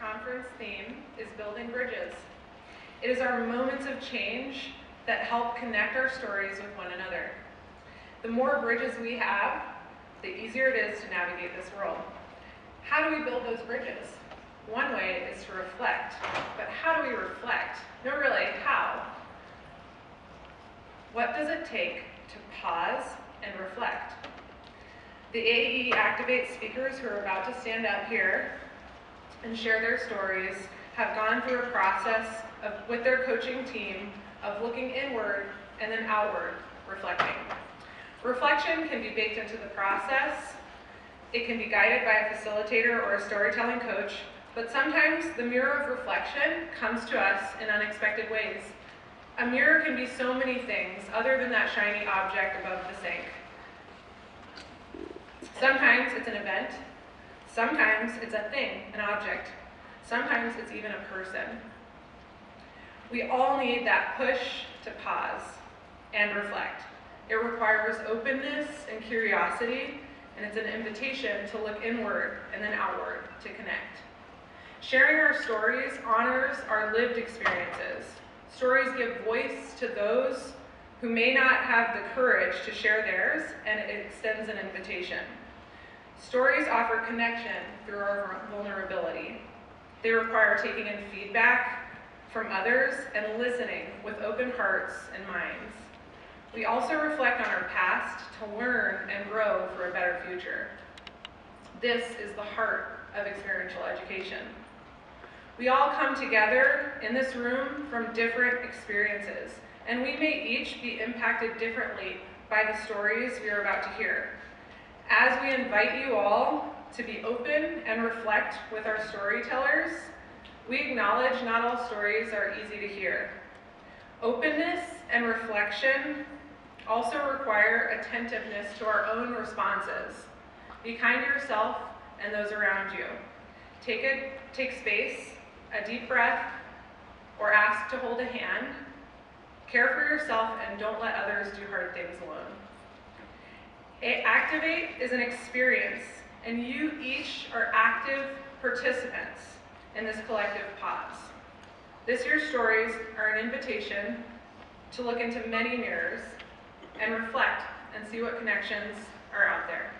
conference theme is Building Bridges. It is our moments of change that help connect our stories with one another. The more bridges we have, the easier it is to navigate this world. How do we build those bridges? One way is to reflect, but how do we reflect? No, really, how? What does it take to pause and reflect? The AE Activate speakers who are about to stand up here and share their stories have gone through a process with their coaching team of looking inward and then outward, reflecting. Reflection can be baked into the process. It can be guided by a facilitator or a storytelling coach, but sometimes the mirror of reflection comes to us in unexpected ways. A mirror can be so many things other than that shiny object above the sink. Sometimes it's an event. Sometimes it's a thing, an object. Sometimes it's even a person. We all need that push to pause and reflect. It requires openness and curiosity, and it's an invitation to look inward and then outward to connect. Sharing our stories honors our lived experiences. Stories give voice to those who may not have the courage to share theirs, and it extends an invitation. Stories offer connection through our vulnerability. They require taking in feedback from others and listening with open hearts and minds. We also reflect on our past to learn and grow for a better future. This is the heart of experiential education. We all come together in this room from different experiences, and we may each be impacted differently by the stories we are about to hear. As we invite you all to be open and reflect with our storytellers, we acknowledge not all stories are easy to hear. Openness and reflection also require attentiveness to our own responses. Be kind to yourself and those around you. Take space, a deep breath, or ask to hold a hand. Care for yourself and don't let others do hard things alone. Activate is an experience, and you each are active participants in this collective pause. This year's stories are an invitation to look into many mirrors and reflect and see what connections are out there.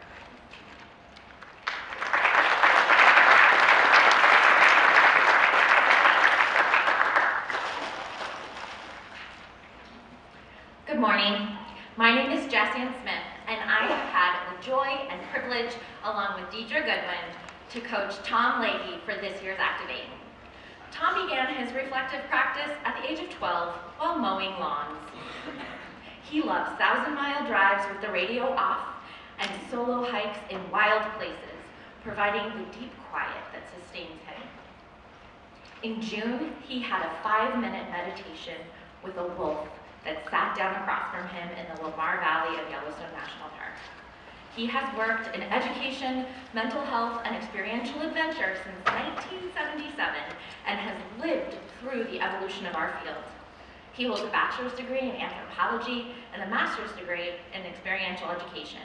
Good morning. My name is Jessian Smith, and I have had the joy and privilege, along with Deidre Goodwin, to coach Tom Leahy for this year's Activate. Tom began his reflective practice at the age of 12 while mowing lawns. He loves 1,000-mile drives with the radio off and solo hikes in wild places, providing the deep quiet that sustains him. In June, he had a 5-minute meditation with a wolf that sat down across from him in the Lamar Valley of Yellowstone National Park. He has worked in education, mental health, and experiential adventure since 1977 and has lived through the evolution of our field. He holds a bachelor's degree in anthropology and a master's degree in experiential education.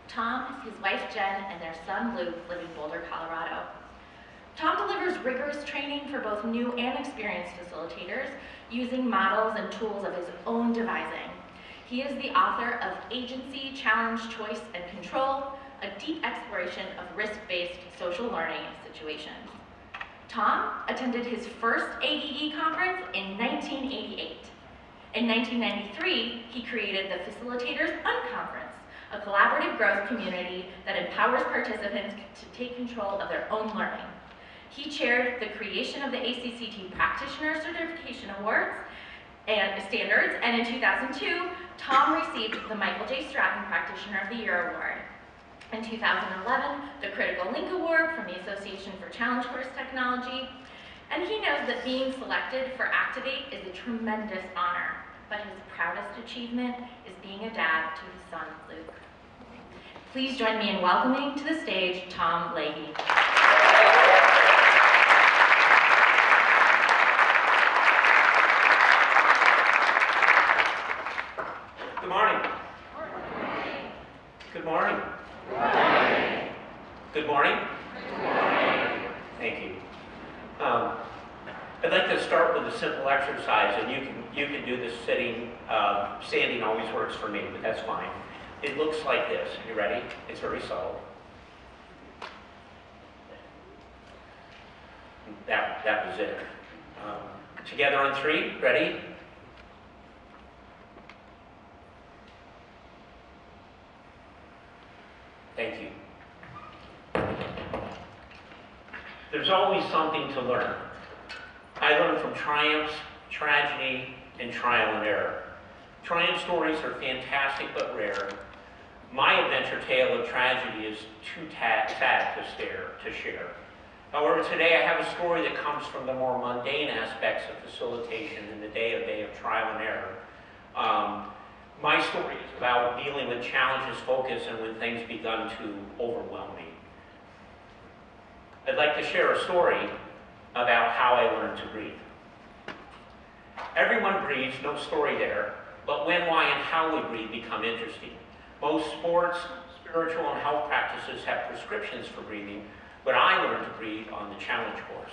Tom, his wife Jen, and their son Luke live in Boulder, Colorado. Tom delivers rigorous training for both new and experienced facilitators using models and tools of his own devising. He is the author of Agency, Challenge, Choice, and Control, a deep exploration of risk-based social learning situations. Tom attended his first AEE conference in 1988. In 1993, he created the Facilitators Unconference, a collaborative growth community that empowers participants to take control of their own learning. He chaired the creation of the ACCT Practitioner Certification Awards and Standards, and in 2002, Tom received the Michael J. Stratton Practitioner of the Year Award. In 2011, the Critical Link Award from the Association for Challenge Course Technology, and he knows that being selected for Activate is a tremendous honor, but his proudest achievement is being a dad to his son, Luke. Please join me in welcoming to the stage Tom Leahy. Good morning. Good morning. Good morning. Good morning. Thank you. I'd like to start with a simple exercise, and you can do this sitting. Standing always works for me, but that's fine. It looks like this. You ready? It's very subtle. That was it. Together on 3. Ready? Thank you. There's always something to learn. I learn from triumphs, tragedy, and trial and error. Triumph stories are fantastic but rare. My adventure tale of tragedy is too sad to share. However, today I have a story that comes from the more mundane aspects of facilitation in the day of trial and error. My story is about dealing with challenges, focus, and when things begun to overwhelm me. I'd like to share a story about how I learned to breathe. Everyone breathes, no story there, but when, why, and how we breathe become interesting. Most sports, spiritual, and health practices have prescriptions for breathing, but I learned to breathe on the challenge course.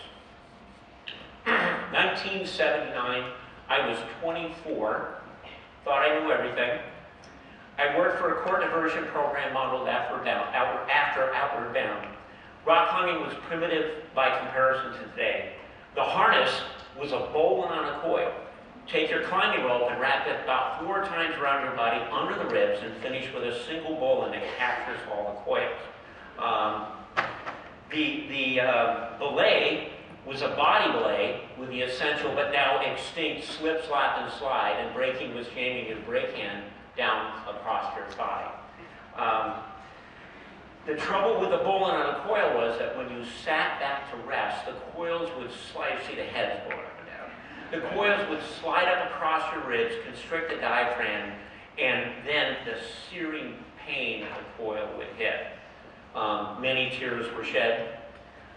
1979, I was 24, thought I knew everything. I worked for a court diversion program modeled after Outward Bound. Rock climbing was primitive by comparison to today. The harness was a bowline on a coil. Take your climbing rope and wrap it about 4 times around your body under the ribs and finish with a single bowline that captures all the coils. The belay was a body belay with the essential but now extinct slip, slap, and slide, and braking was jamming your brake hand down across your thigh. The trouble with the bowline on a coil was that when you sat back to rest, the coils would slide. See the heads going up and down. The coils would slide up across your ribs, constrict the diaphragm, and then the searing pain of the coil would hit. Many tears were shed.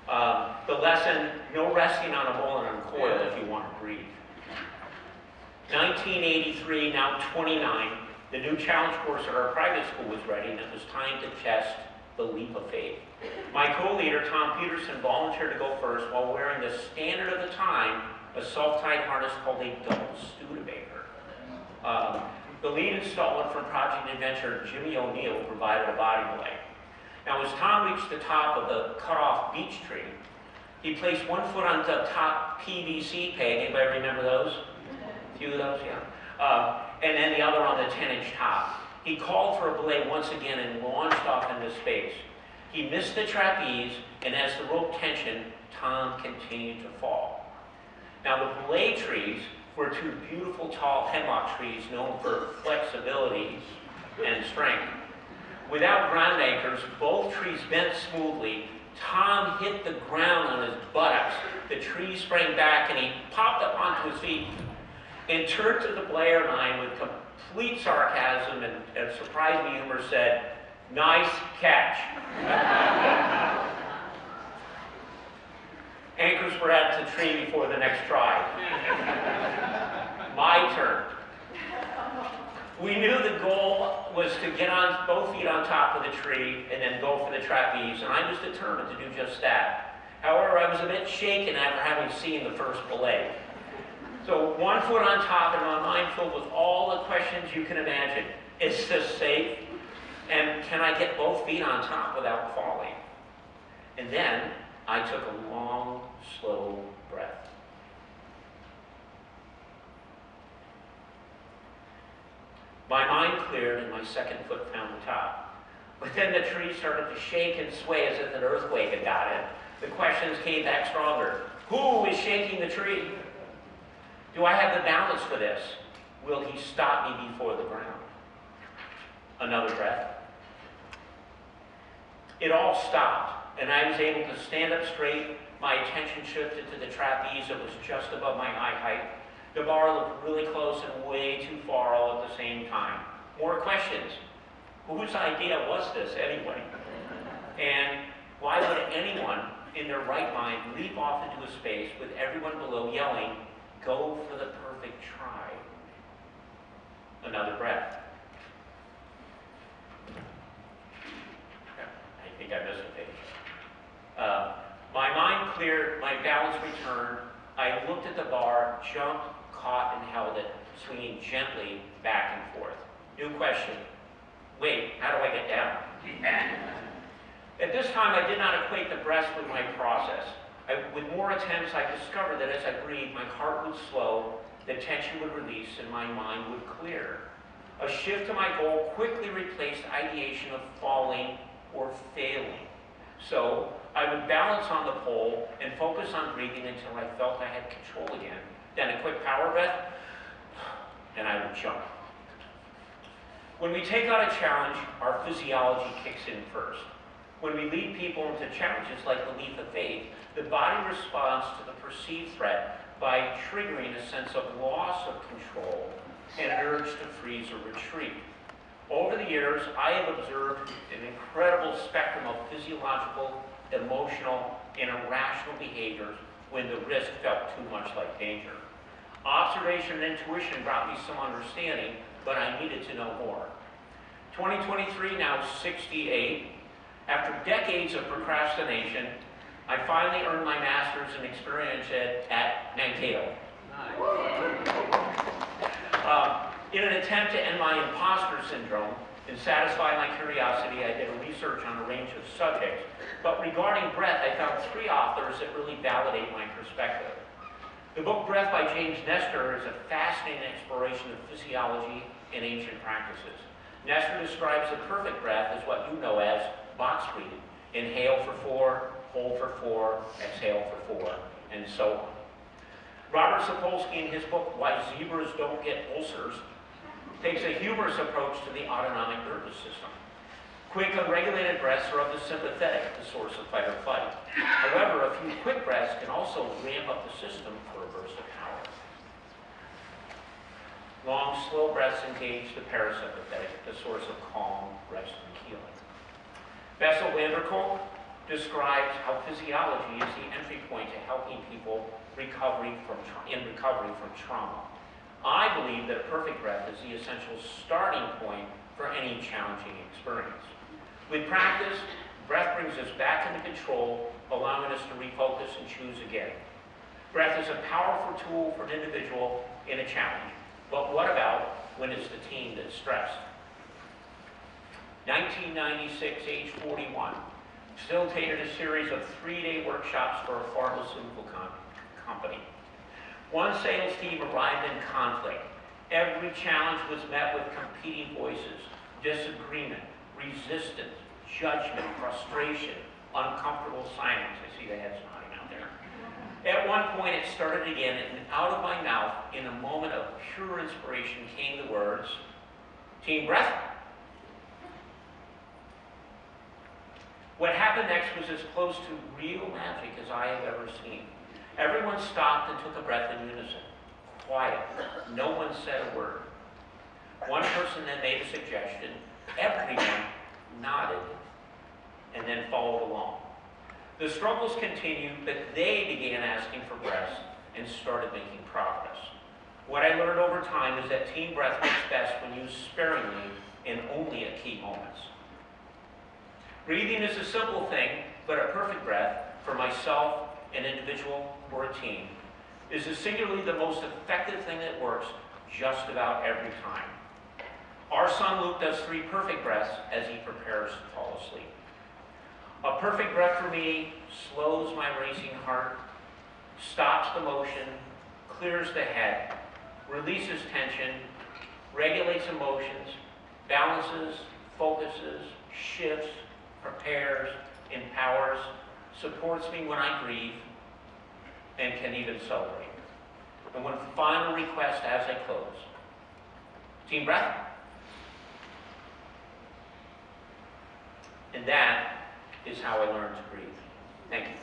The lesson: no resting on a bowline on a coil if you want to breathe. 1983, now 29, the new challenge course at our private school was ready, and it was time to test the leap of faith. My co-leader, Tom Peterson, volunteered to go first while wearing the standard of the time, a self-tied harness called a double Studebaker. The lead installer from Project Adventure, Jimmy O'Neill, provided a body belay. Now, as Tom reached the top of the cut-off beech tree, he placed one foot on the top PVC peg. Anybody remember those? A few of those, yeah. And then the other on the 10-inch top. He called for a belay once again and launched off into space. He missed the trapeze, and as the rope tensioned, Tom continued to fall. Now, the belay trees were 2 beautiful tall hemlock trees known for flexibility and strength. Without ground anchors, both trees bent smoothly. Tom hit the ground on his buttocks. The tree sprang back, and he popped up onto his feet and turned to the Blair line with complete sarcasm and surprising humor said, "Nice catch." Anchors were at the tree before the next try. My turn. We knew the goal was to get on both feet on top of the tree and then go for the trapeze, and I was determined to do just that. However, I was a bit shaken after having seen the first belay. So 1 foot on top and my mind filled with all the questions you can imagine. Is this safe? And can I get both feet on top without falling? And then I took a long, slow breath. My mind cleared and my second foot found the top. But then the tree started to shake and sway as if an earthquake had got it. The questions came back stronger. Who is shaking the tree? Do I have the balance for this? Will he stop me before the ground? Another breath. It all stopped, and I was able to stand up straight. My attention shifted to the trapeze that was just above my eye height. The bar looked really close and way too far all at the same time. More questions. Whose idea was this anyway? And why would anyone in their right mind leap off into a space with everyone below yelling, "Go for the perfect try"? Another breath. I think I missed a page. My mind cleared, my balance returned, I looked at the bar, jumped, caught, and held it, swinging gently back and forth. New question. Wait, how do I get down? At this time, I did not equate the breaths with my process. With more attempts, I discovered that as I breathed, my heart would slow, the tension would release, and my mind would clear. A shift to my goal quickly replaced ideation of falling or failing. So I would balance on the pole and focus on breathing until I felt I had control again. Then a quick power breath, and I would jump. When we take on a challenge, our physiology kicks in first. When we lead people into challenges like the leap of faith, the body responds to the perceived threat by triggering a sense of loss of control and an urge to freeze or retreat. Over the years, I have observed an incredible spectrum of physiological, emotional, and irrational behaviors when the risk felt too much like danger. Observation and intuition brought me some understanding, but I needed to know more. 2023, now 68, after decades of procrastination, I finally earned my master's in experience ed at Mankato. In an attempt to end my imposter syndrome and satisfy my curiosity, I did research on a range of subjects. But regarding breath, I found 3 authors that really validate my perspective. The book Breath by James Nestor is a fascinating exploration of physiology and ancient practices. Nestor describes the perfect breath as what you know as box breathing. Inhale for 4, hold for 4, exhale for 4, and so on. Robert Sapolsky, in his book Why Zebras Don't Get Ulcers, takes a humorous approach to the autonomic nervous system. Quick, unregulated breaths are of the sympathetic, the source of fight or flight. However, a few quick breaths can also ramp up the system for a burst of power. Long, slow breaths engage the parasympathetic, the source of calm, rest, and healing. Bessel van der Kolk describes how physiology is the entry point to helping people recovery from trauma. I believe that a perfect breath is the essential starting point for any challenging experience. With practice, breath brings us back into control, allowing us to refocus and choose again. Breath is a powerful tool for an individual in a challenge, but what about when it's the team that's stressed? 1996, age 41, facilitated a series of 3-day workshops for a pharmaceutical company. One sales team arrived in conflict. Every challenge was met with competing voices, disagreement, resistance, judgment, frustration, uncomfortable silence. I see the heads nodding out there. At one point it started again, and out of my mouth, in a moment of pure inspiration, came the words, "Team breath." What happened next was as close to real magic as I have ever seen. Everyone stopped and took a breath in unison. Quiet. No one said a word. One person then made a suggestion. Everyone nodded and then followed along. The struggles continued, but they began asking for breaths and started making progress. What I learned over time is that team breath works best when used sparingly and only at key moments. Breathing is a simple thing, but a perfect breath for myself, an individual, or a team is singularly the most effective thing that works just about every time. Our son Luke does 3 perfect breaths as he prepares to fall asleep. A perfect breath for me slows my racing heart, stops the motion, clears the head, releases tension, regulates emotions, balances, focuses, shifts, prepares, empowers, supports me when I grieve, and can even celebrate. And one final request as I close. Team breath. And that is how I learned to breathe. Thank you.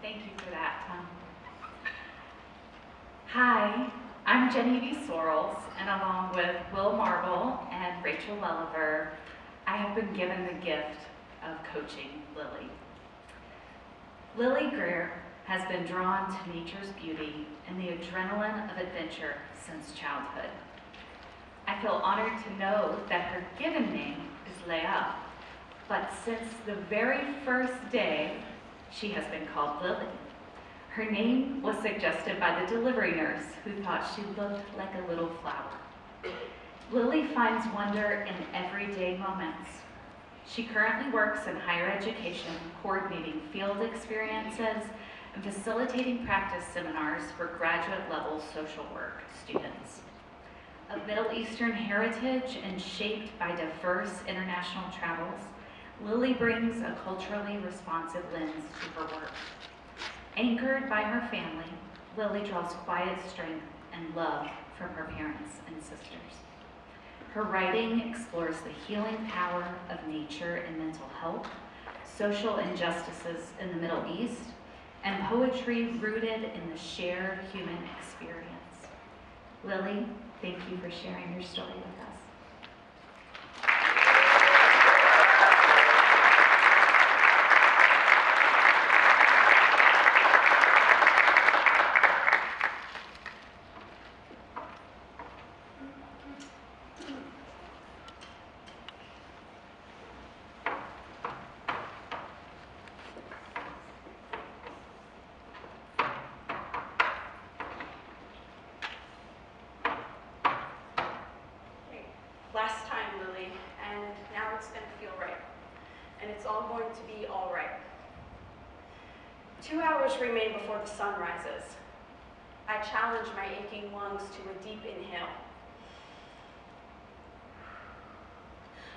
Thank you for that, Tom. Hi, I'm Genevieve Sorrells, and along with Will Marble and Rachel Lulliver, I have been given the gift of coaching Lily. Lily Ghrear has been drawn to nature's beauty and the adrenaline of adventure since childhood. I feel honored to know that her given name is Leahy, but since the very first day, she has been called Lily. Her name was suggested by the delivery nurse who thought she looked like a little flower. Lily finds wonder in everyday moments. She currently works in higher education, coordinating field experiences and facilitating practice seminars for graduate-level social work students. Of Middle Eastern heritage and shaped by diverse international travels, Lily brings a culturally responsive lens to her work. Anchored by her family, Lily draws quiet strength and love from her parents and sisters. Her writing explores the healing power of nature and mental health, social injustices in the Middle East, and poetry rooted in the shared human experience. Lily, thank you for sharing your story with us. Last time, Lily, and now it's going to feel right. And it's all going to be all right. 2 hours remain before the sun rises. I challenge my aching lungs to a deep inhale.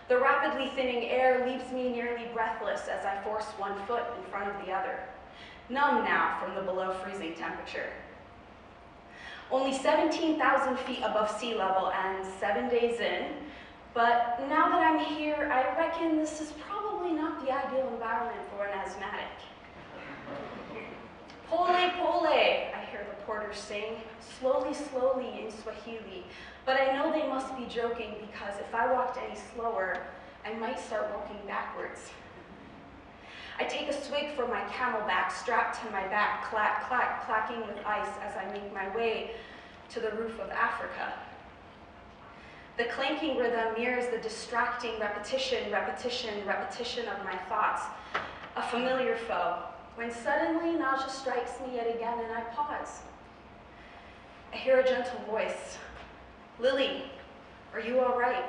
The rapidly thinning air leaves me nearly breathless as I force one foot in front of the other, numb now from the below freezing temperature. Only 17,000 feet above sea level and 7 days in, but now that I'm here, I reckon this is probably not the ideal environment for an asthmatic. Pole, pole, I hear the porters sing, slowly, slowly in Swahili, but I know they must be joking because if I walked any slower, I might start walking backwards. I take a swig from my camelback strapped to my back, clack, clack, clacking with ice as I make my way to the roof of Africa. The clanking rhythm mirrors the distracting repetition, repetition, repetition of my thoughts, a familiar foe, when suddenly nausea strikes me yet again and I pause. I hear a gentle voice. Lily, are you all right?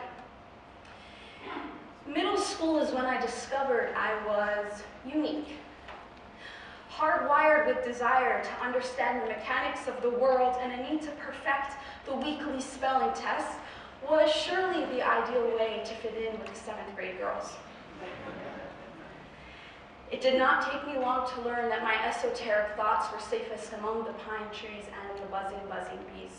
Middle school is when I discovered I was unique. Hardwired with desire to understand the mechanics of the world and a need to perfect the weekly spelling test was surely the ideal way to fit in with the 7th grade girls. It did not take me long to learn that my esoteric thoughts were safest among the pine trees and the buzzing, buzzing bees.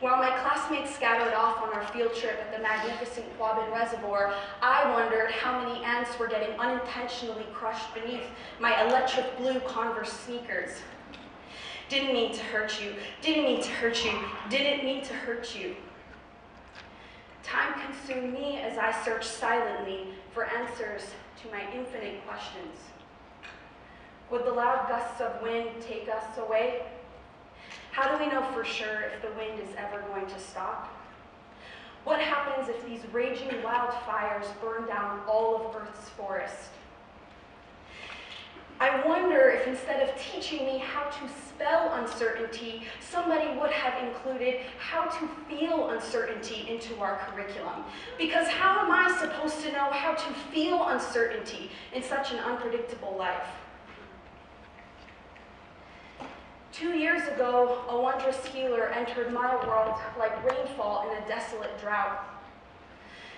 While my classmates scattered off on our field trip at the magnificent Quabbin Reservoir, I wondered how many ants were getting unintentionally crushed beneath my electric blue Converse sneakers. Didn't mean to hurt you, didn't mean to hurt you, didn't mean to hurt you. Time consumed me as I searched silently for answers to my infinite questions. Would the loud gusts of wind take us away? How do we know for sure if the wind is ever going to stop? What happens if these raging wildfires burn down all of Earth's forest? I wonder if instead of teaching me how to spell uncertainty, somebody would have included how to feel uncertainty into our curriculum. Because how am I supposed to know how to feel uncertainty in such an unpredictable life? 2 years ago, a wondrous healer entered my world like rainfall in a desolate drought.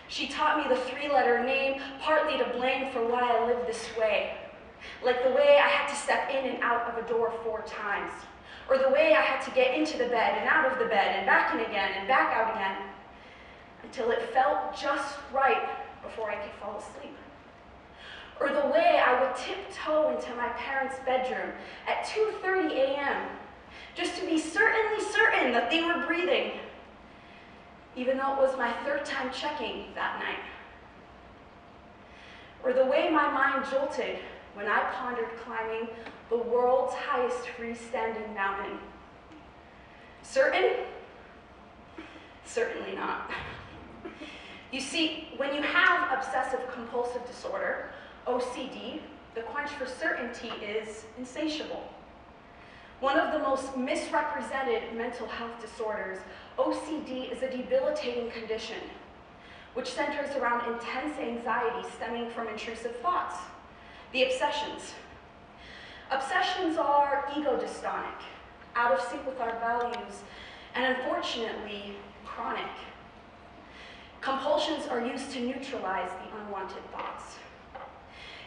She taught me the 3-letter name, partly to blame for why I live this way. Like the way I had to step in and out of a door 4 times, or the way I had to get into the bed and out of the bed and back in again and back out again, until it felt just right before I could fall asleep. Or the way I would tiptoe into my parents' bedroom at 2:30 a.m., just to be certainly certain that they were breathing, even though it was my third time checking that night. Or the way my mind jolted when I pondered climbing the world's highest freestanding mountain. Certain? Certainly not. You see, when you have obsessive-compulsive disorder, OCD, the quench for certainty is insatiable. One of the most misrepresented mental health disorders, OCD is a debilitating condition, which centers around intense anxiety stemming from intrusive thoughts, the obsessions. Obsessions are ego-dystonic, out of sync with our values, and unfortunately, chronic. Compulsions are used to neutralize the unwanted thoughts.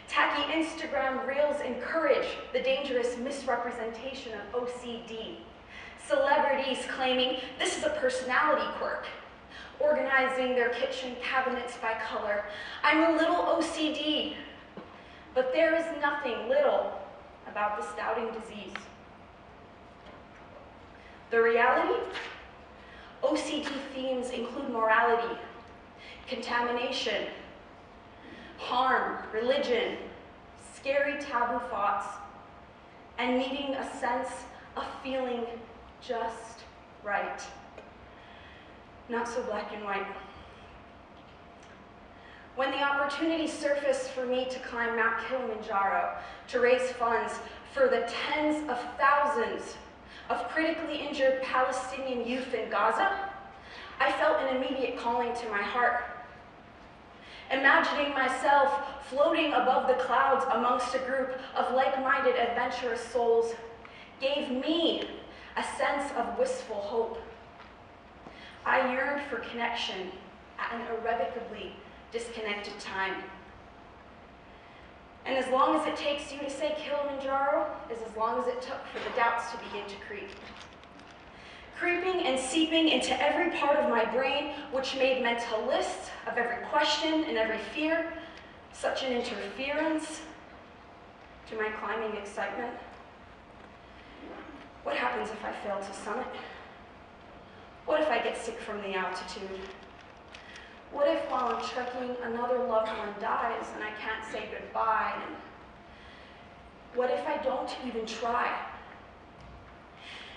Tacky Instagram reels encourage the dangerous misrepresentation of OCD. Celebrities claiming this is a personality quirk, organizing their kitchen cabinets by color. I'm a little OCD, but there is nothing little about this doubting disease. The reality? OCD themes include morality, contamination, harm, religion, scary taboo thoughts, and needing a sense of feeling just right. Not so black and white. When the opportunity surfaced for me to climb Mount Kilimanjaro to raise funds for the tens of thousands of critically injured Palestinian youth in Gaza, I felt an immediate calling to my heart. Imagining myself floating above the clouds amongst a group of like-minded adventurous souls gave me a sense of wistful hope. I yearned for connection at an irrevocably disconnected time. And as long as it takes you to say Kilimanjaro is as long as it took for the doubts to begin to creep. Creeping and seeping into every part of my brain, which made mental lists of every question and every fear such an interference to my climbing excitement. What happens if I fail to summit? What if I get sick from the altitude? What if while I'm trekking, another loved one dies and I can't say goodbye? And what if I don't even try?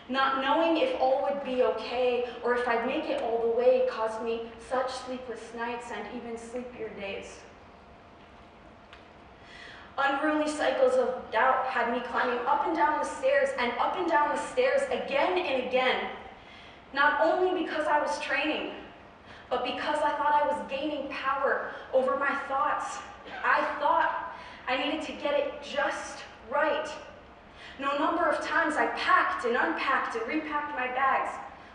Not knowing if all would be okay or if I'd make it all the way caused me such sleepless nights and even sleepier days. Unruly cycles of doubt had me climbing up and down the stairs and up and down the stairs again and again, not only because I was training, but because I thought I was gaining power over my thoughts. I thought I needed to get it just right. No number of times I packed and unpacked and repacked my bags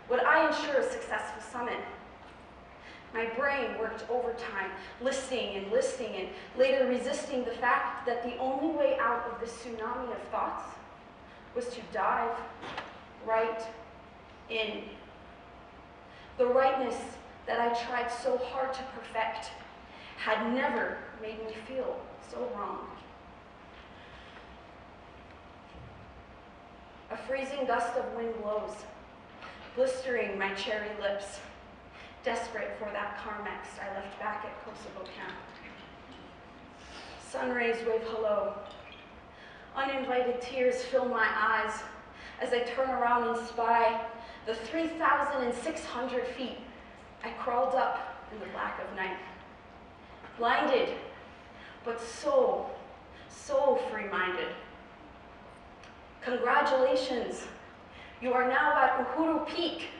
would I ensure a successful summit. My brain worked overtime, listening and later resisting the fact that the only way out of this tsunami of thoughts was to dive right in. The rightness that I tried so hard to perfect had never made me feel so wrong. A freezing gust of wind blows, blistering my cherry lips, desperate for that Carmex I left back at Kosovo camp. Sun rays wave hello. Uninvited tears fill my eyes as I turn around and spy the 3,600 feet I crawled up in the black of night. Blinded, but so free-minded. Congratulations, you are now at Uhuru Peak,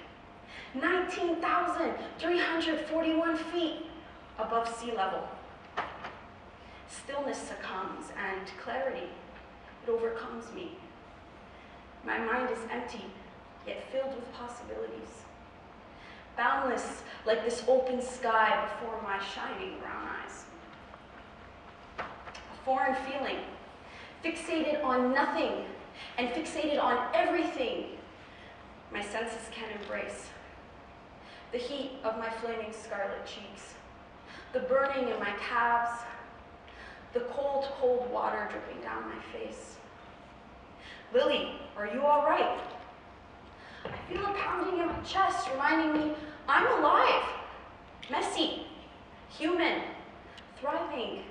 19,341 feet above sea level. Stillness succumbs and clarity, it overcomes me. My mind is empty, yet filled with possibilities. Boundless like this open sky before my shining brown eyes. A foreign feeling, fixated on nothing and fixated on everything my senses can embrace. The heat of my flaming scarlet cheeks, the burning in my calves, the cold, cold water dripping down my face. Lily, are you all right? feel a pounding in my chest, reminding me I'm alive, messy, human, thriving.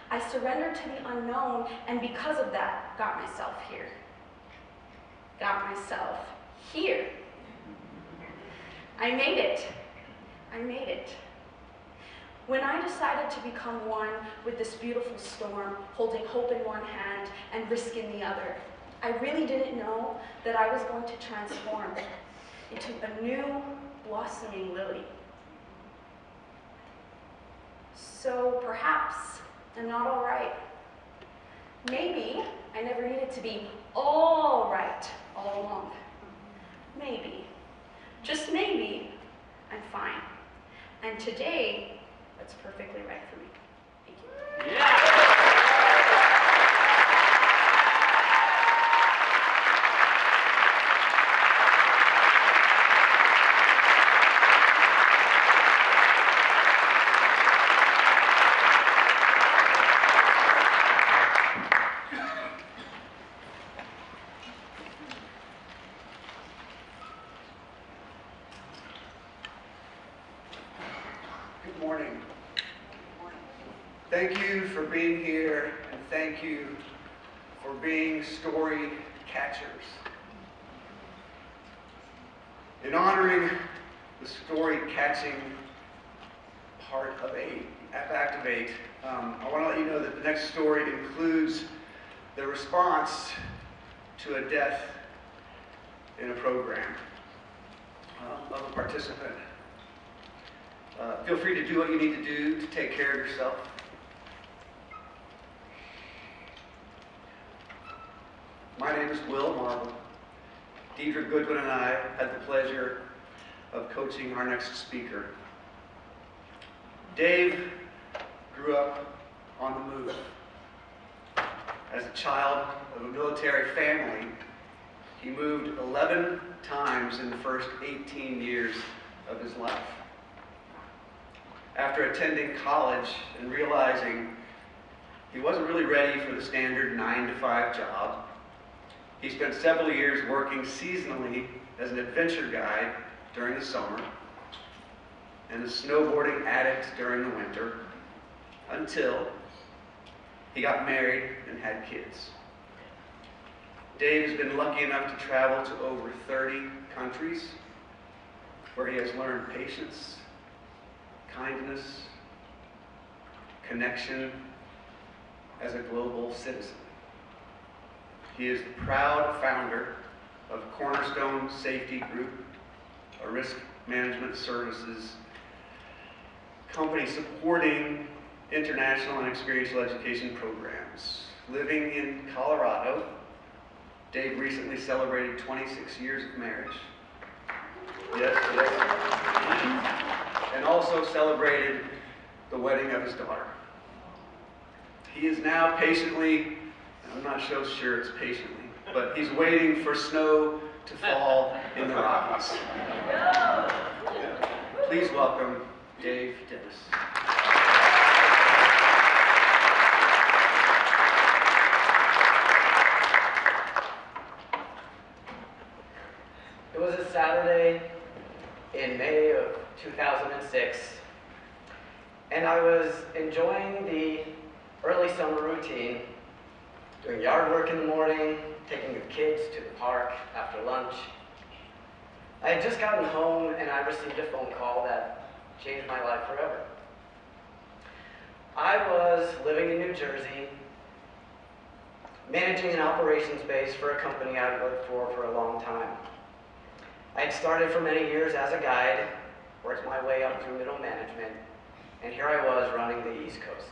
I surrendered to the unknown, and because of that, got myself here. Got myself here. I made it. I made it. When I decided to become one with this beautiful storm, holding hope in one hand and risk in the other, I really didn't know that I was going to transform into a new, blossoming lily. So perhaps I'm not all right. Maybe I never needed to be all right all along. Maybe, just maybe, I'm fine. And today, that's perfectly right for me. Thank you. Yeah. Good morning. Thank you for being here, and thank you for being story catchers. In honoring the story catching part of ActivatEE, I want to let you know that the next story includes the response to a death in a program of a participant. Feel free to do what you need to do to take care of yourself. My name is Will Marble. Deidre Goodwin and I had the pleasure of coaching our next speaker. Dave grew up on the move. As a child of a military family, he moved 11 times in the first 18 years of his life. After attending college and realizing he wasn't really ready for the standard 9-to-5 job, he spent several years working seasonally as an adventure guide during the summer and a snowboarding addict during the winter until he got married and had kids. Dave has been lucky enough to travel to over 30 countries where he has learned patience, kindness, connection as a global citizen. He is the proud founder of Cornerstone Safety Group, a risk management services company supporting international and experiential education programs. Living in Colorado, Dave recently celebrated 26 years of marriage. Yes, and also celebrated the wedding of his daughter. He is now patiently, I'm not so sure it's patiently, but he's waiting for snow to fall in the Rockies. Please welcome Dave Dennis. It was a Saturday in May of 2006, and I was enjoying the early summer routine, doing yard work in the morning, taking the kids to the park after lunch. I had just gotten home and I received a phone call that changed my life forever. I was living in New Jersey, managing an operations base for a company I'd worked for a long time. I had started for many years as a guide, worked my way up through middle management, and here I was running the East Coast.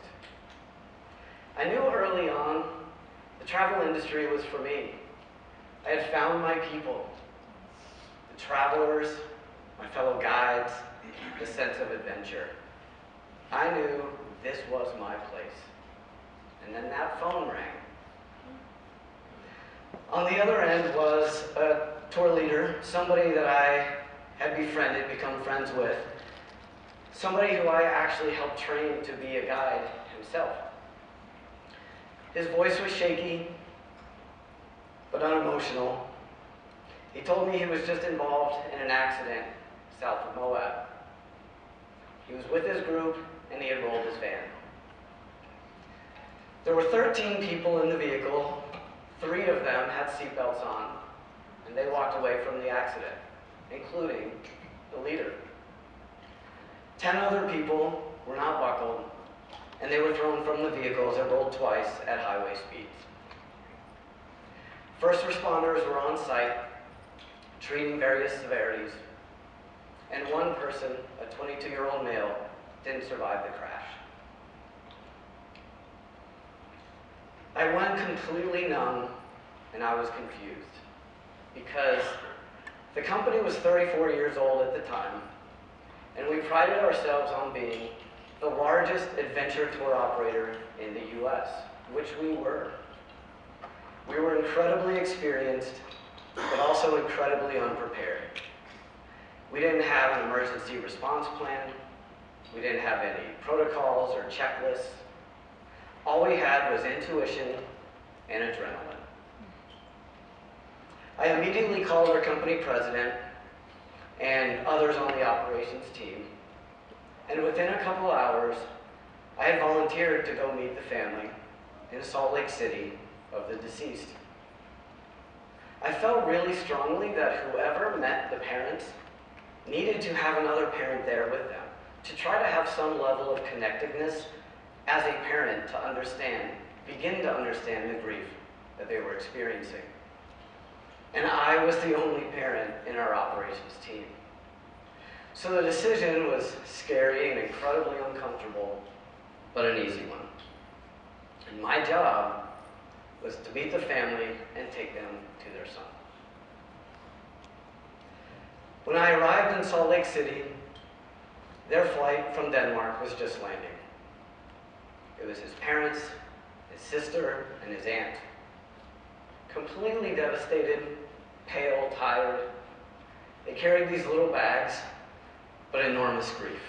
I knew early on the travel industry was for me. I had found my people, the travelers, my fellow guides, the sense of adventure. I knew this was my place. And then that phone rang. On the other end was a tour leader, somebody that I had befriended, become friends with, somebody who I actually helped train to be a guide himself. His voice was shaky, but unemotional. He told me he was just involved in an accident south of Moab. He was with his group and he had rolled his van. There were 13 people in the vehicle. 3 of them had seatbelts on, and they walked away from the accident, including the leader. 10 other people were not buckled, and they were thrown from the vehicles and rolled twice at highway speeds. First responders were on site, treating various severities, and one person, a 22-year-old male, didn't survive the crash. I went completely numb, and I was confused, because the company was 34 years old at the time, and we prided ourselves on being the largest adventure tour operator in the US, which we were. We were incredibly experienced, but also incredibly unprepared. We didn't have an emergency response plan. We didn't have any protocols or checklists. All we had was intuition and adrenaline. I immediately called our company president and others on the operations team, and within a couple hours, I had volunteered to go meet the family in Salt Lake City of the deceased. I felt really strongly that whoever met the parents needed to have another parent there with them, to try to have some level of connectedness as a parent to understand, begin to understand the grief that they were experiencing. And I was the only parent in our operations team. So the decision was scary and incredibly uncomfortable, but an easy one. And my job was to meet the family and take them to their son. When I arrived in Salt Lake City, their flight from Denmark was just landing. It was his parents, his sister, and his aunt. Completely devastated, pale, tired. They carried these little bags, but enormous grief.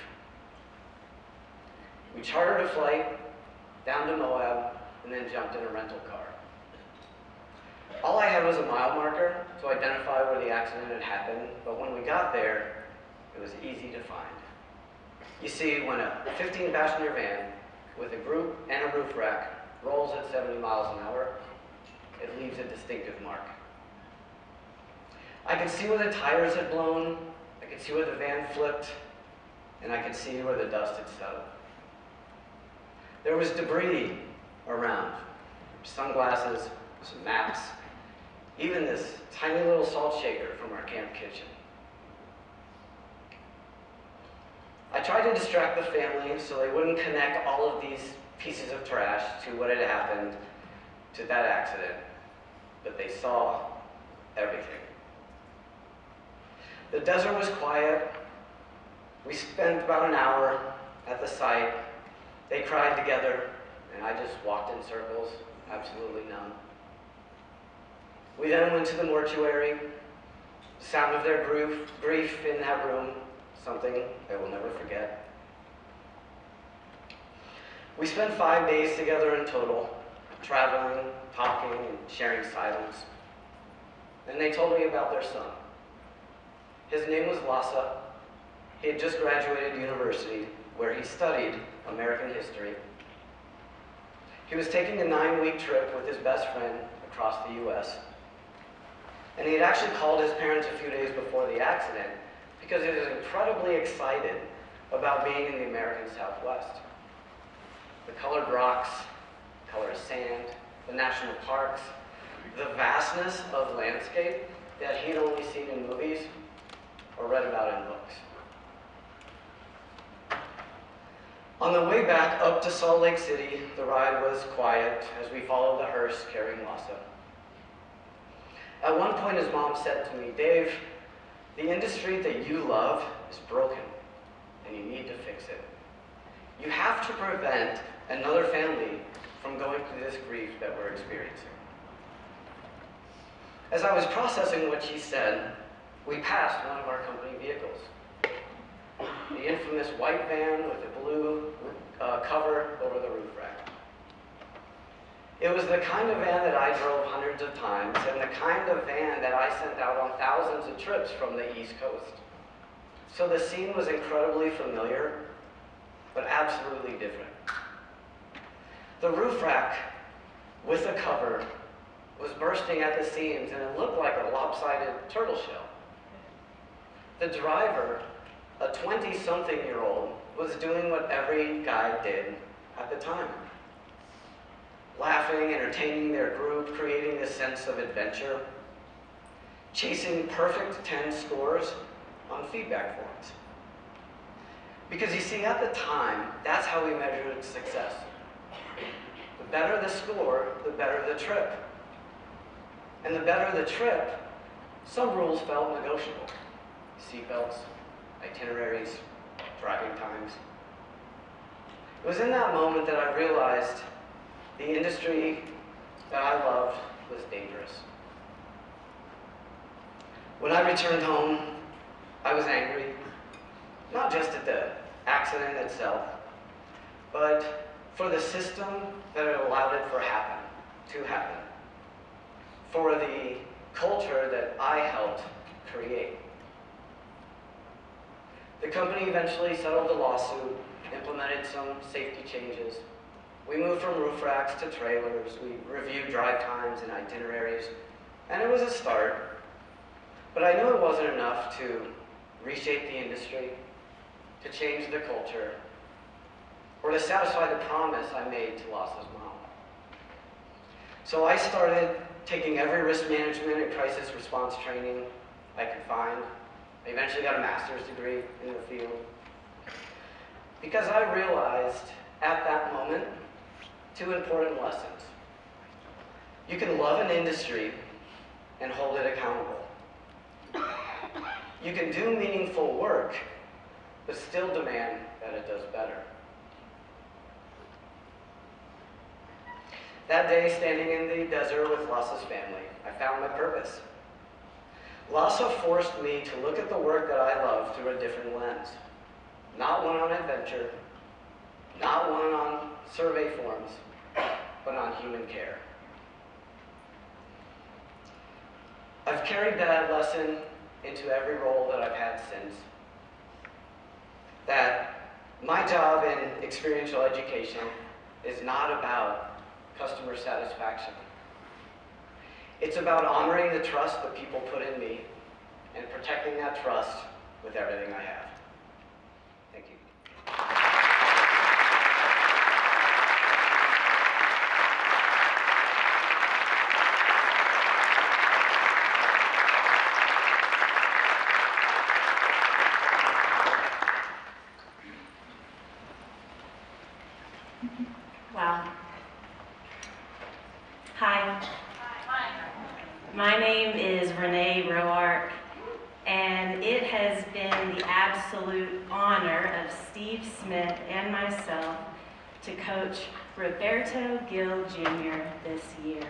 We chartered a flight down to Moab and then jumped in a rental car. All I had was a mile marker to identify where the accident had happened, but when we got there, it was easy to find. You see, when a 15-passenger van with a group and a roof rack rolls at 70 miles an hour, it leaves a distinctive mark. I could see where the tires had blown, I could see where the van flipped, and I could see where the dust had settled. There was debris around, sunglasses, some maps, even this tiny little salt shaker from our camp kitchen. I tried to distract the family so they wouldn't connect all of these pieces of trash to what had happened to that accident, but they saw everything. The desert was quiet. We spent about an hour at the site. They cried together, and I just walked in circles, absolutely numb. We then went to the mortuary. The sound of their grief in that room, something I will never forget. We spent 5 days together in total, traveling, talking, and sharing silence. And they told me about their son. His name was Lasse. He had just graduated university, where he studied American history. He was taking a 9-week trip with his best friend across the US. And he had actually called his parents a few days before the accident because he was incredibly excited about being in the American Southwest. The colored rocks, the color of sand, the national parks, the vastness of landscape that he'd only seen in movies or read about in books. On the way back up to Salt Lake City, the ride was quiet as we followed the hearse carrying Lasse. At one point, his mom said to me, "Dave, the industry that you love is broken, and you need to fix it. You have to prevent another family from going through this grief that we're experiencing." As I was processing what she said, we passed one of our company vehicles. The infamous white van with the blue cover over the roof rack. It was the kind of van that I drove hundreds of times and the kind of van that I sent out on thousands of trips from the East Coast. So the scene was incredibly familiar, but absolutely different. The roof rack with a cover was bursting at the seams and it looked like a lopsided turtle shell. The driver, a 20-something-year-old, was doing what every guy did at the time. Laughing, entertaining their group, creating this sense of adventure, chasing perfect 10 scores on feedback forms. Because you see, at the time, that's how we measured success. The better the score, the better the trip. And the better the trip, some rules felt negotiable. Seatbelts, itineraries, driving times. It was in that moment that I realized the industry that I loved was dangerous. When I returned home, I was angry, not just at the accident itself, but for the system that had allowed it to happen, for the culture that I helped create. The company eventually settled the lawsuit, implemented some safety changes. We moved from roof racks to trailers. We reviewed drive times and itineraries, and it was a start. But I knew it wasn't enough to reshape the industry, to change the culture, or to satisfy the promise I made to Lasse's mom. So I started taking every risk management and crisis response training I could find. I eventually got a master's degree in the field. Because I realized at that moment 2 important lessons. You can love an industry and hold it accountable. You can do meaningful work, but still demand that it does better. That day, standing in the desert with Lasse's family, I found my purpose. Lasse forced me to look at the work that I love through a different lens. Not one on adventure, not one on survey forms, but on human care. I've carried that lesson into every role that I've had since. That my job in experiential education is not about customer satisfaction. It's about honoring the trust that people put in me and protecting that trust with everything I have. Thank you. Wow. Hi. My name is Renee Roark, and it has been the absolute honor of Steve Smith and myself to coach Roberto Gill Jr. this year.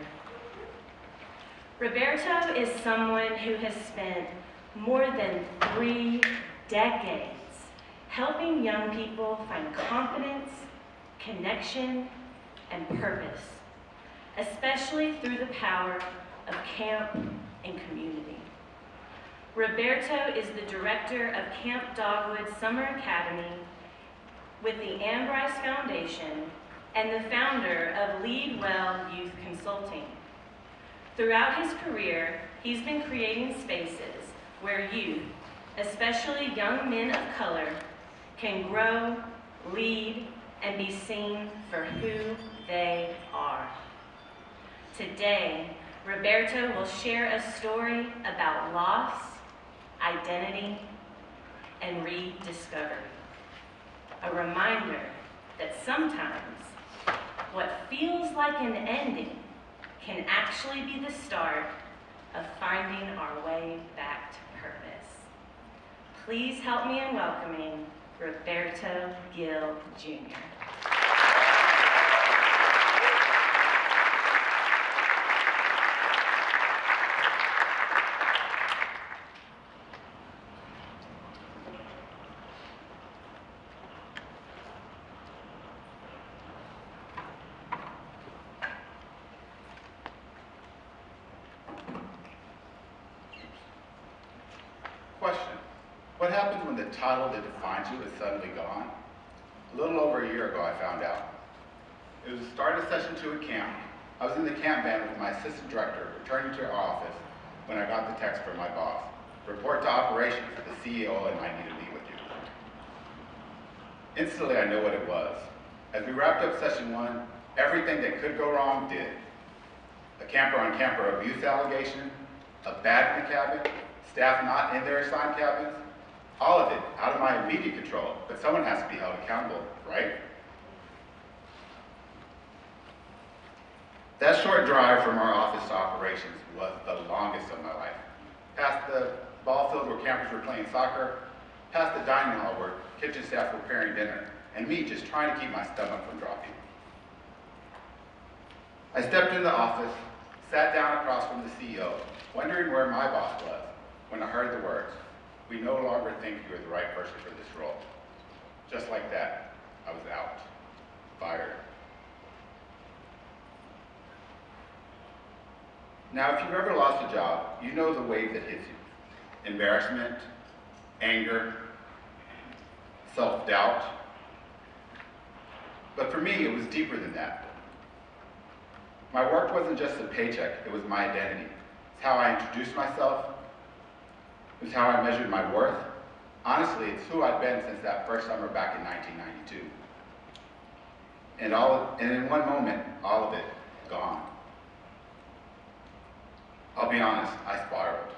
Roberto is someone who has spent more than 3 decades helping young people find confidence, connection, and purpose, especially through the power of camp and community. Roberto is the director of Camp Dogwood Summer Academy with the Ambrice Foundation and the founder of Lead Well Youth Consulting. Throughout his career, he's been creating spaces where youth, especially young men of color, can grow, lead, and be seen for who they are. Today, Roberto will share a story about loss, identity, and rediscovery. A reminder that sometimes what feels like an ending can actually be the start of finding our way back to purpose. Please help me in welcoming Roberto Gill Jr. question. What happens when the title that defines you is suddenly gone? A little over a year ago, I found out. It was the start of session 2 at camp. I was in the camp van with my assistant director, returning to our office, when I got the text from my boss. Report to operations, the CEO and I need to meet with you. Instantly, I knew what it was. As we wrapped up session 1, everything that could go wrong did. A camper-on-camper abuse allegation, a bat in the cabin, staff not in their assigned cabins, all of it out of my immediate control, but someone has to be held accountable, right? That short drive from our office to operations was the longest of my life. Past the ball field where campers were playing soccer, past the dining hall where kitchen staff were preparing dinner, and me just trying to keep my stomach from dropping. I stepped in the office, sat down across from the CEO, wondering where my boss was, when I heard the words, "We no longer think you're the right person for this role." Just like that, I was out, fired. Now, if you've ever lost a job, you know the wave that hits you. Embarrassment, anger, self-doubt. But for me, it was deeper than that. My work wasn't just a paycheck, it was my identity. It's how I introduced myself. It was how I measured my worth. Honestly, it's who I'd been since that first summer back in 1992. And in one moment, all of it gone. I'll be honest, I spiraled.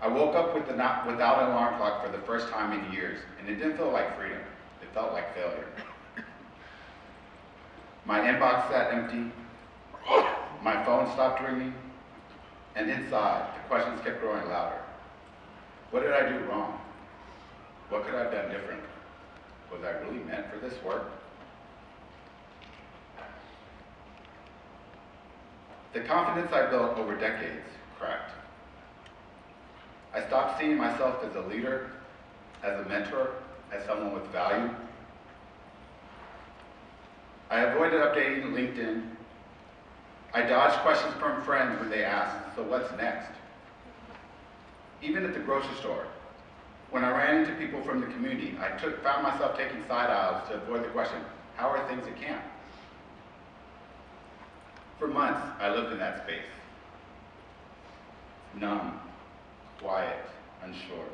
I woke up without an alarm clock for the first time in years, and it didn't feel like freedom. It felt like failure. My inbox sat empty, my phone stopped ringing, and inside, the questions kept growing louder. What did I do wrong? What could I have done different? Was I really meant for this work? The confidence I built over decades cracked. I stopped seeing myself as a leader, as a mentor, as someone with value. I avoided updating LinkedIn. I dodged questions from friends when they asked, "So what's next?" Even at the grocery store, when I ran into people from the community, I found myself taking side aisles to avoid the question, "How are things at camp?" For months, I lived in that space. Numb, quiet, unsure.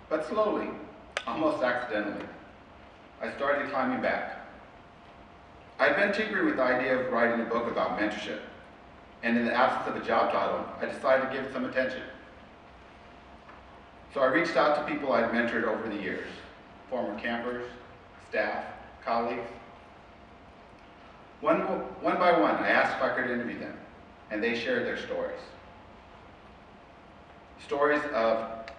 But slowly, almost accidentally, I started climbing back. I'd been tinkering with the idea of writing a book about mentorship, and in the absence of a job title, I decided to give it some attention. So I reached out to people I'd mentored over the years, former campers, staff, colleagues. One by one, I asked if I could interview them, and they shared their stories. Stories of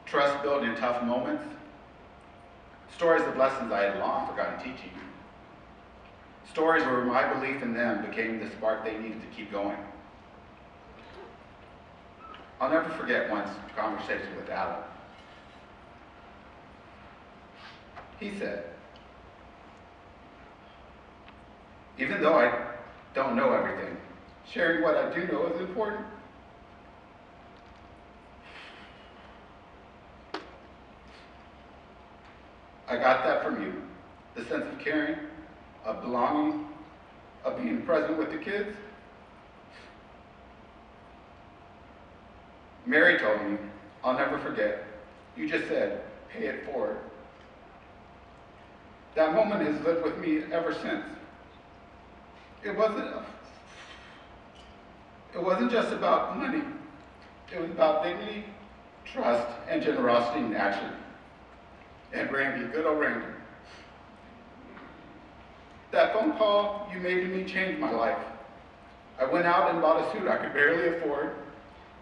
trust built in tough moments, stories of lessons I had long forgotten teaching, stories where my belief in them became the spark they needed to keep going. I'll never forget one conversation with Alan. He said, "Even though I don't know everything, sharing what I do know is important." I got that from you, the sense of caring, of belonging, of being present with the kids. Mary told me, I'll never forget, you just said, "Pay it forward." That moment has lived with me ever since. It wasn't just about money. It was about dignity, trust, and generosity in action. And Randy, good old Randy. That phone call you made to me changed my life. I went out and bought a suit I could barely afford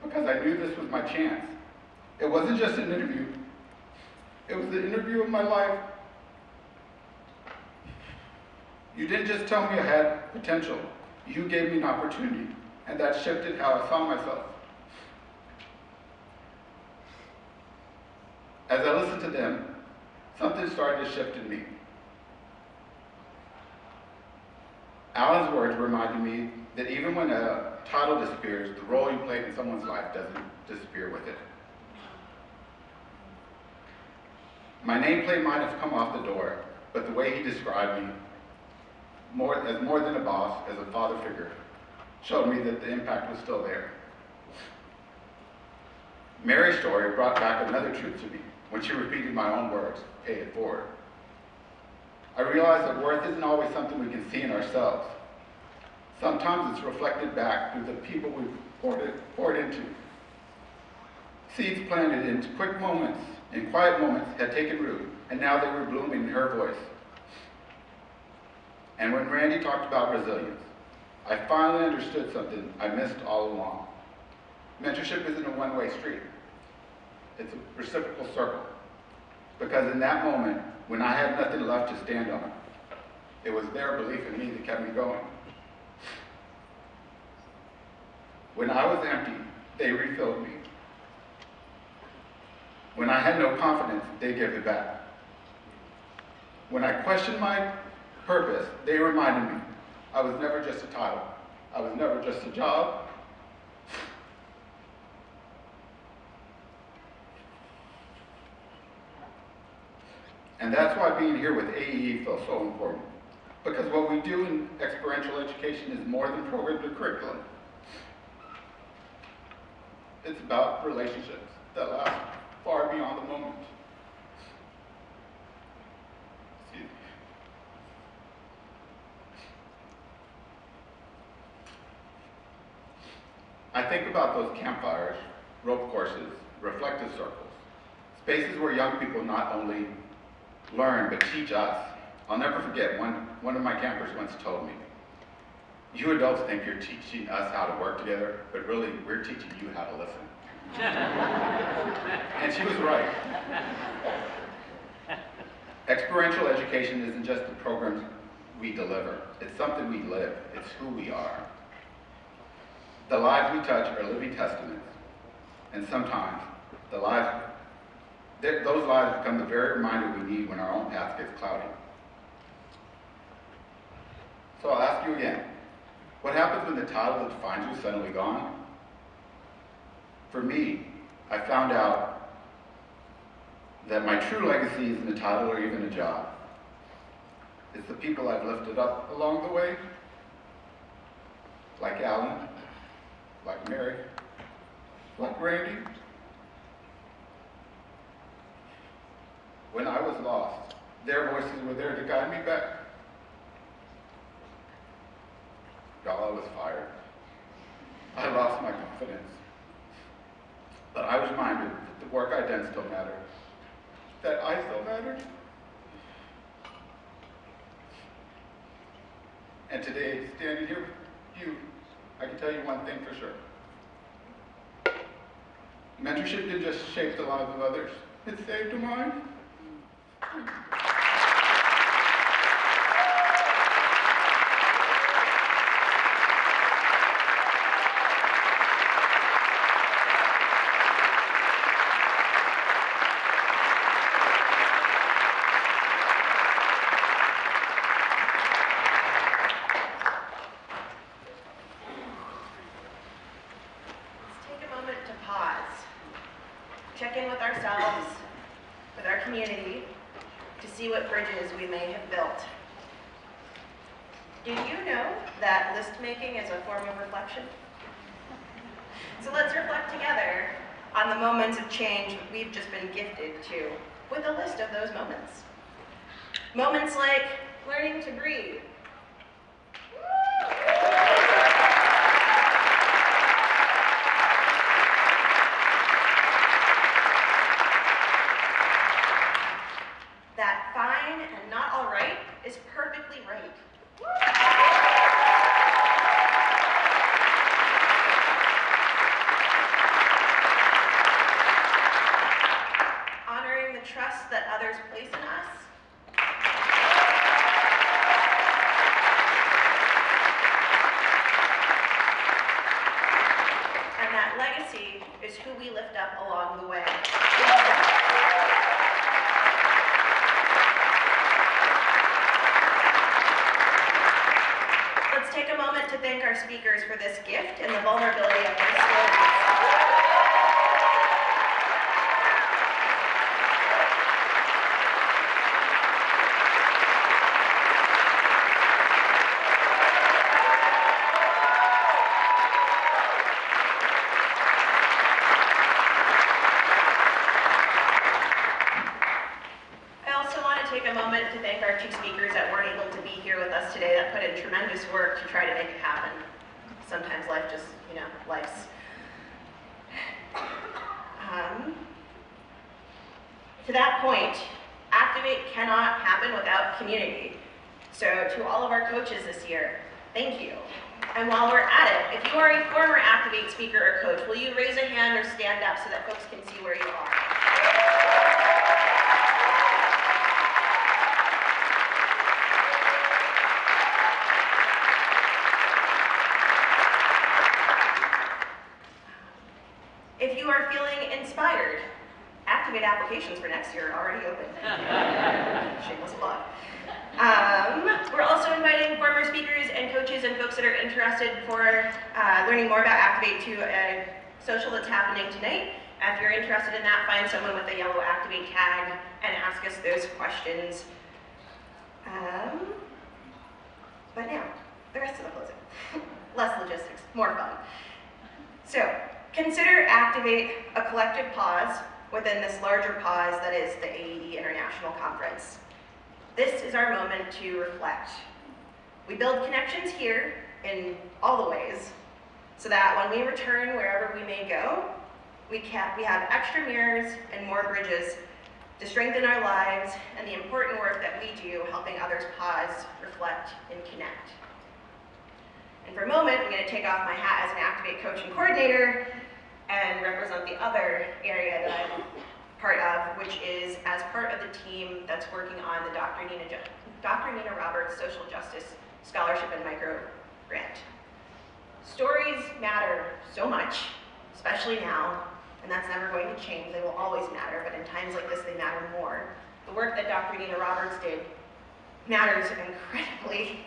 because I knew this was my chance. It wasn't just an interview. It was the interview of my life. You didn't just tell me I had potential. You gave me an opportunity, and that shifted how I saw myself. As I listened to them, something started to shift in me. Alan's words reminded me that even when a title disappears, the role you played in someone's life doesn't disappear with it. My nameplate might have come off the door, but the way he described me, as more than a boss, as a father figure, showed me that the impact was still there. Mary's story brought back another truth to me when she repeated my own words, pay it forward. I realized that worth isn't always something we can see in ourselves. Sometimes it's reflected back through the people we've poured into. Seeds planted in quiet moments had taken root, and now they were blooming in her voice. And when Randy talked about resilience, I finally understood something I missed all along. Mentorship isn't a one-way street. It's a reciprocal circle. Because in that moment, when I had nothing left to stand on, it was their belief in me that kept me going. When I was empty, they refilled me. When I had no confidence, they gave it back. When I questioned my purpose, they reminded me I was never just a title. I was never just a job. And that's why being here with AEE feels so important. Because what we do in experiential education is more than programs or curriculum. It's about relationships that last far beyond the moment. Excuse me. I think about those campfires, rope courses, reflective circles, spaces where young people not only learn but teach us. I'll never forget, one of my campers once told me, you adults think you're teaching us how to work together, but really we're teaching you how to listen. And she was right. Experiential education isn't just the programs we deliver, it's something we live, it's who we are. The lives we touch are living testaments, and sometimes those lives become the very reminder we need when our own path gets cloudy. So I'll ask you again, what happens when the title that defines you is suddenly gone? For me, I found out that my true legacy isn't a title or even a job. It's the people I've lifted up along the way, like Alan, like Mary, like Randy. When I was lost, their voices were there to guide me back. Y'all, I was fired. I lost my confidence. But I was reminded that the work I'd done still mattered, that I still mattered. And today, standing here with you, I can tell you one thing for sure. Mentorship didn't just shape the lives of others, it saved mine. Check in with ourselves, with our community, to see what bridges we may have built. Do you know that list making is a form of reflection? So let's reflect together on the moments of change we've just been gifted to, with a list of those moments. Moments like learning to breathe, that fine and not all right is perfectly right. Honoring the trust that others place in us. And that legacy is who we lift up along the way. Let's take a moment to thank our speakers for this gift and the vulnerability of their stories. Take a moment to thank our two speakers that weren't able to be here with us today, that put in tremendous work to try to make it happen. Sometimes life just, life's. To that point, Activate cannot happen without community. So to all of our coaches this year, thank you. And while we're at it, if you are a former Activate speaker or coach, will you raise a hand or stand up so that folks can see where you are? If you are feeling inspired, Activate applications for next year are already open. Shameless plug. We're also inviting former speakers and coaches and folks that are interested for learning more about Activate to a social that's happening tonight. If you're interested in that, find someone with a yellow Activate tag and ask us those questions. But now, the rest of the closing. Less logistics, more fun. So, consider Activate a collective pause within this larger pause that is the AAE International Conference. This is our moment to reflect. We build connections here in all the ways so that when we return wherever we may go, we have extra mirrors and more bridges to strengthen our lives and the important work that we do helping others pause, reflect, and connect. And for a moment, I'm going to take off my hat as an Activate coach and coordinator and represent the other area that I'm part of, which is as part of the team that's working on the Dr. Nina Roberts Social Justice Scholarship and Micro Grant. Stories matter so much, especially now, and that's never going to change. They will always matter, but in times like this, they matter more. The work that Dr. Nina Roberts did matters incredibly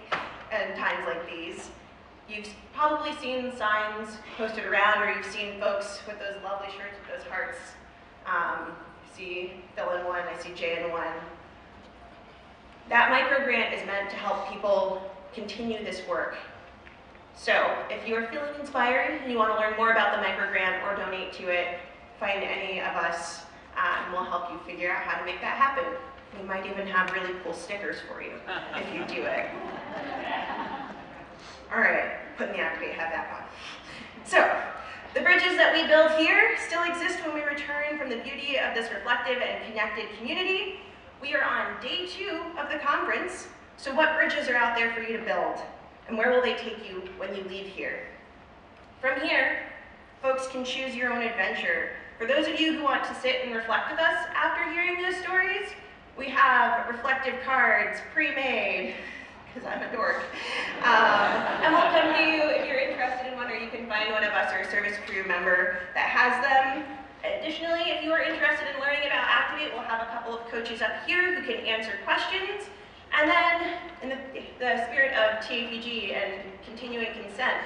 in times like these. You've probably seen signs posted around, or you've seen folks with those lovely shirts with those hearts. I see Phil in one, I see Jay in one. That micro grant is meant to help people continue this work. So if you are feeling inspired and you want to learn more about the micro grant or donate to it, find any of us and we'll help you figure out how to make that happen. We might even have really cool stickers for you if you do it. All right, put in the Activate hat back on. So, the bridges that we build here still exist when we return from the beauty of this reflective and connected community. We are on day 2 of the conference, so what bridges are out there for you to build? And where will they take you when you leave here? From here, folks can choose your own adventure. For those of you who want to sit and reflect with us after hearing those stories, we have reflective cards pre-made, because I'm a dork. And we'll come to you if you're interested in one, or you can find one of us or a service crew member that has them. Additionally, if you are interested in learning about Activate, we'll have a couple of coaches up here who can answer questions. And then, in the spirit of TAPG and continuing consent,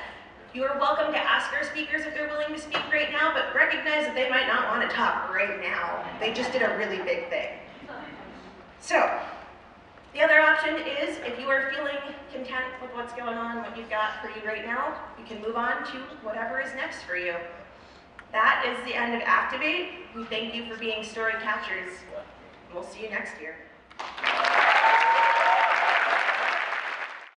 you are welcome to ask our speakers if they're willing to speak right now, but recognize that they might not want to talk right now. They just did a really big thing. So, the other option is, if you are feeling content with what's going on, what you've got for you right now, you can move on to whatever is next for you. That is the end of Activate. We thank you for being story catchers. We'll see you next year.